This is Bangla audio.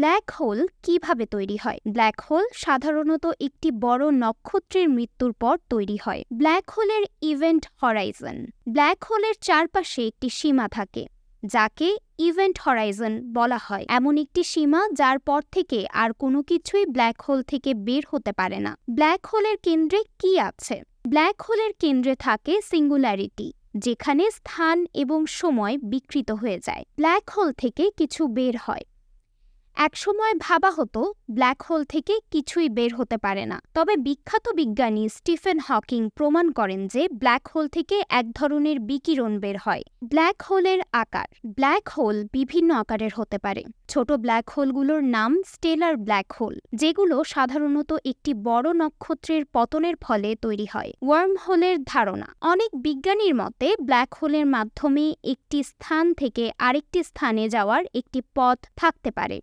ব্ল্যাক হোল কিভাবে তৈরি হয়? ব্ল্যাক হোল সাধারণত একটি বড় নক্ষত্রের মৃত্যুর পর তৈরি হয়। ব্ল্যাক হোলের ইভেন্ট হরাইজন। ব্ল্যাক হোলের চারপাশে একটি সীমা থাকে যাকে ইভেন্ট হরাইজন বলা হয়। এমন একটি সীমা যার পর থেকে আর কোনো কিছুই ব্ল্যাক হোল থেকে বের হতে পারে না। ব্ল্যাক হোলের কেন্দ্রে কি আছে? ব্ল্যাক হোলের কেন্দ্রে থাকে সিঙ্গুলারিটি, যেখানে স্থান এবং সময় বিকৃত হয়ে যায়। ব্ল্যাক হোল থেকে কিছু বের হয়। একসময় ভাবা হতো ব্ল্যাক হোল থেকে কিছুই বের হতে পারে না, তবে বিখ্যাত বিজ্ঞানী স্টিফেন হকিং প্রমাণ করেন যে ব্ল্যাক হোল থেকে এক ধরনের বিকিরণ বের হয়। ব্ল্যাক হোলের আকার। ব্ল্যাক হোল বিভিন্ন আকারের হতে পারে। ছোট ব্ল্যাক হোলগুলোর নাম স্টেলার ব্ল্যাক হোল, যেগুলো সাধারণত একটি বড় নক্ষত্রের পতনের ফলে তৈরি হয়। ওয়ার্ম হোলের ধারণা। অনেক বিজ্ঞানীর মতে ব্ল্যাক হোলের মাধ্যমে একটি স্থান থেকে আরেকটি স্থানে যাওয়ার একটি পথ থাকতে পারে।